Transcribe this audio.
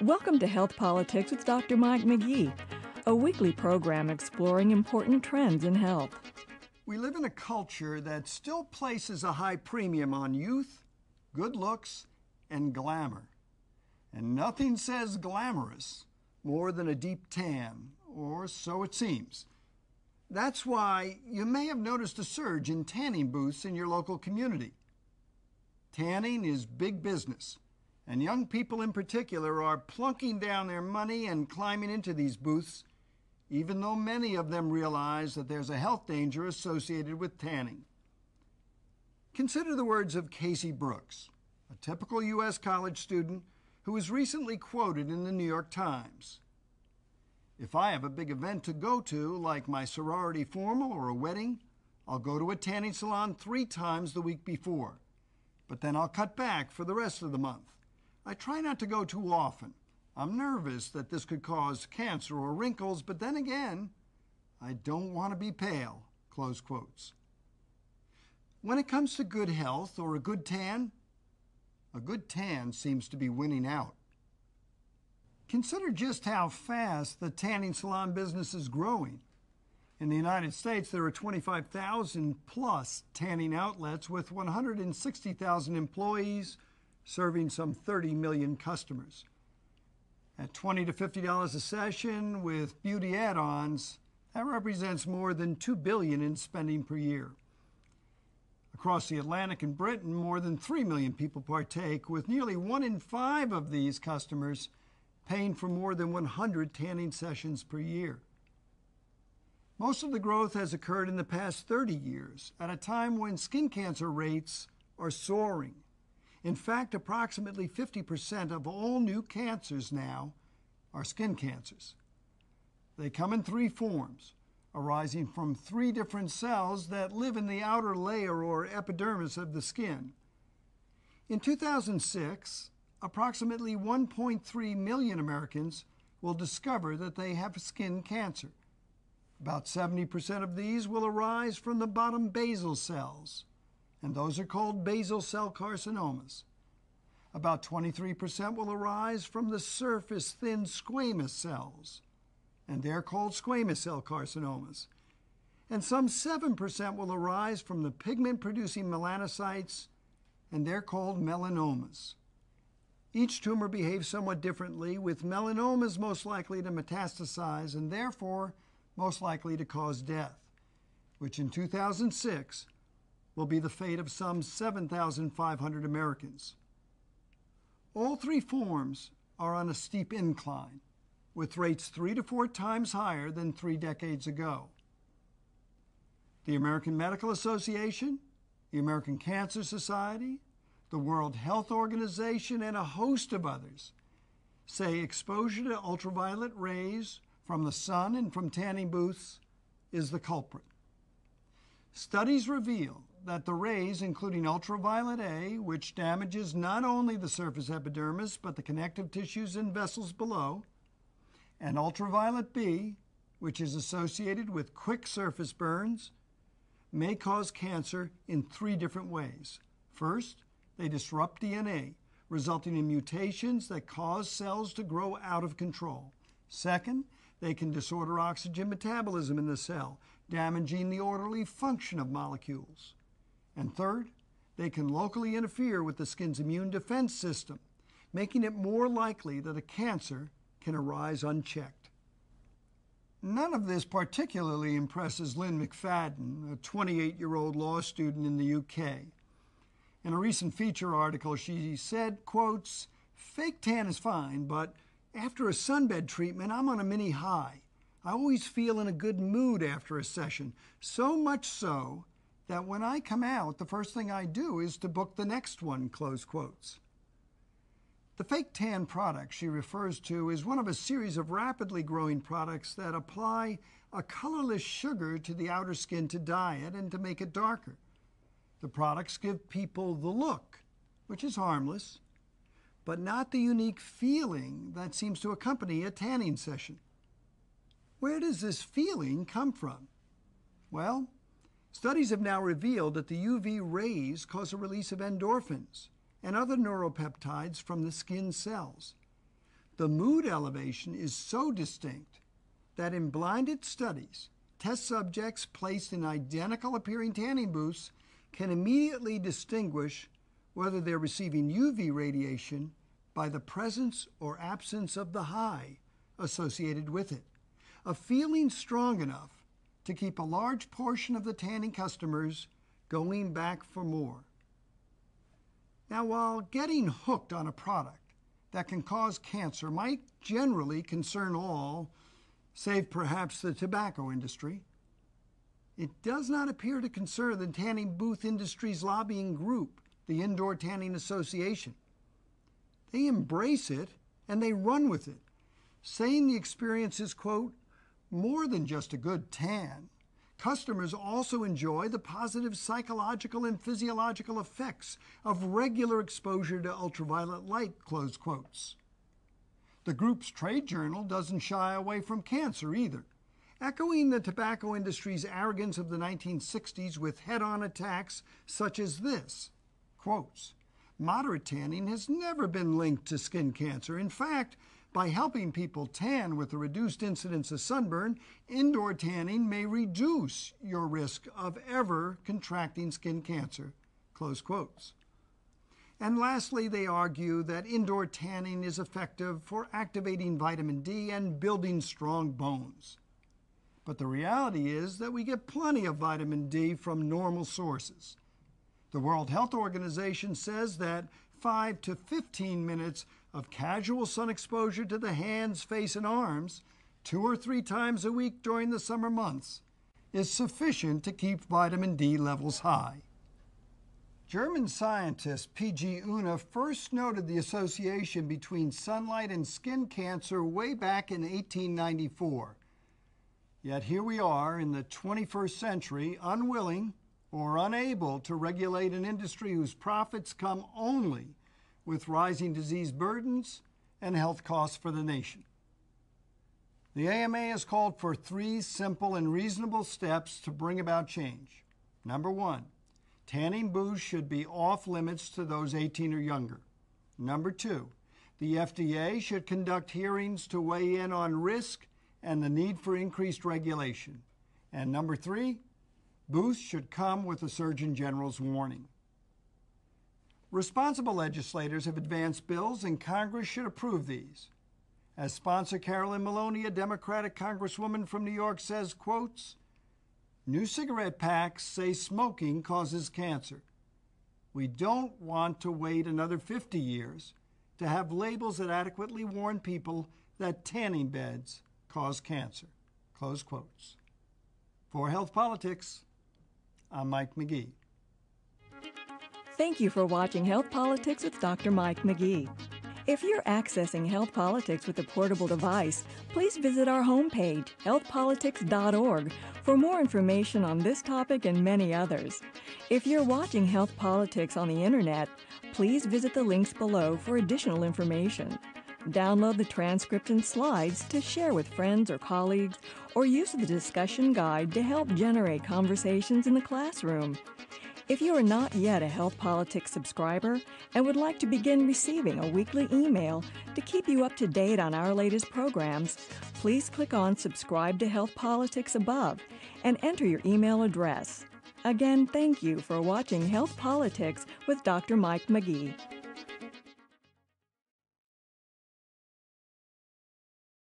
Welcome to Health Politics with Dr. Mike McGee, a weekly program exploring important trends in health. We live in a culture that still places a high premium on youth, good looks, and glamour. And nothing says glamorous more than a deep tan, or so it seems. That's why you may have noticed a surge in tanning booths in your local community. Tanning is big business, and young people in particular are plunking down their money and climbing into these booths, even though many of them realize that there's a health danger associated with tanning. Consider the words of Casey Brooks, a typical U.S. college student who was recently quoted in the New York Times. "If I have a big event to go to, like my sorority formal or a wedding, I'll go to a tanning salon 3 times the week before, but then I'll cut back for the rest of the month. I try not to go too often. I'm nervous that this could cause cancer or wrinkles, but then again, I don't want to be pale," close quotes. When it comes to good health or a good tan seems to be winning out. Consider just how fast the tanning salon business is growing. In the United States, there are 25,000 plus tanning outlets with 160,000 employees serving some 30 million customers. At $20 to $50 a session with beauty add-ons, that represents more than $2 billion in spending per year. Across the Atlantic and Britain, more than 3 million people partake, with nearly 1 in 5 of these customers paying for more than 100 tanning sessions per year. Most of the growth has occurred in the past 30 years, at a time when skin cancer rates are soaring. In fact, approximately 50% of all new cancers now are skin cancers. They come in 3 forms, arising from 3 different cells that live in the outer layer or epidermis of the skin. In 2006, approximately 1.3 million Americans will discover that they have skin cancer. About 70% of these will arise from the bottom basal cells, and those are called basal cell carcinomas. About 23% will arise from the surface thin squamous cells, and they're called squamous cell carcinomas. And some 7% will arise from the pigment-producing melanocytes, and they're called melanomas. Each tumor behaves somewhat differently, with melanomas most likely to metastasize and therefore most likely to cause death, which in 2006 will be the fate of some 7,500 Americans. All 3 forms are on a steep incline, with rates 3 to 4 times higher than 3 decades ago. The American Medical Association, the American Cancer Society, the World Health Organization, and a host of others say exposure to ultraviolet rays from the sun and from tanning booths is the culprit. Studies reveal that the rays, including ultraviolet A, which damages not only the surface epidermis but the connective tissues and vessels below, and ultraviolet B, which is associated with quick surface burns, may cause cancer in 3 different ways. First, they disrupt DNA, resulting in mutations that cause cells to grow out of control. Second, they can disorder oxygen metabolism in the cell, damaging the orderly function of molecules. And third, they can locally interfere with the skin's immune defense system, making it more likely that a cancer can arise unchecked. None of this particularly impresses Lynn McFadden, a 28-year-old law student in the UK. In a recent feature article, she said, quotes, "Fake tan is fine, but after a sunbed treatment, I'm on a mini high. I always feel in a good mood after a session, so much so that when I come out, the first thing I do is to book the next one," close quotes. The fake tan product she refers to is one of a series of rapidly growing products that apply a colorless sugar to the outer skin to dye it and to make it darker. The products give people the look, which is harmless, but not the unique feeling that seems to accompany a tanning session. Where does this feeling come from? Well, studies have now revealed that the UV rays cause a release of endorphins, and other neuropeptides from the skin cells. The mood elevation is so distinct that in blinded studies, test subjects placed in identical appearing tanning booths can immediately distinguish whether they're receiving UV radiation by the presence or absence of the high associated with it, a feeling strong enough to keep a large portion of the tanning customers going back for more. Now, while getting hooked on a product that can cause cancer might generally concern all, save perhaps the tobacco industry, it does not appear to concern the tanning booth industry's lobbying group, the Indoor Tanning Association. They embrace it and they run with it, saying the experience is, quote, more than just a good tan. Customers also enjoy the positive psychological and physiological effects of regular exposure to ultraviolet light, close quotes. The group's trade journal doesn't shy away from cancer either, echoing the tobacco industry's arrogance of the 1960s with head-on attacks such as this, quotes, moderate tanning has never been linked to skin cancer. In fact, by helping people tan with a reduced incidence of sunburn, indoor tanning may reduce your risk of ever contracting skin cancer, close quotes. And lastly, they argue that indoor tanning is effective for activating vitamin D and building strong bones. But the reality is that we get plenty of vitamin D from normal sources. The World Health Organization says that 5 to 15 minutes of casual sun exposure to the hands, face, and arms 2 or 3 times a week during the summer months is sufficient to keep vitamin D levels high. German scientist P.G. Unna first noted the association between sunlight and skin cancer way back in 1894. Yet here we are in the 21st century, unwilling or unable to regulate an industry whose profits come only with rising disease burdens and health costs for the nation. The AMA has called for 3 simple and reasonable steps to bring about change. Number 1, tanning booths should be off limits to those 18 or younger. Number 2, the FDA should conduct hearings to weigh in on risk and the need for increased regulation. And number 3, booths should come with a Surgeon General's warning. Responsible legislators have advanced bills, and Congress should approve these. As sponsor Carolyn Maloney, a Democratic congresswoman from New York, says, quotes, new cigarette packs say smoking causes cancer. We don't want to wait another 50 years to have labels that adequately warn people that tanning beds cause cancer, close quotes. For Health Politics, I'm Mike McGee. Thank you for watching Health Politics with Dr. Mike McGee. If you're accessing Health Politics with a portable device, please visit our homepage, healthpolitics.org, for more information on this topic and many others. If you're watching Health Politics on the Internet, please visit the links below for additional information. Download the transcript and slides to share with friends or colleagues, or use the discussion guide to help generate conversations in the classroom. If you are not yet a Health Politics subscriber and would like to begin receiving a weekly email to keep you up to date on our latest programs, please click on Subscribe to Health Politics above and enter your email address. Again, thank you for watching Health Politics with Dr. Mike McGee.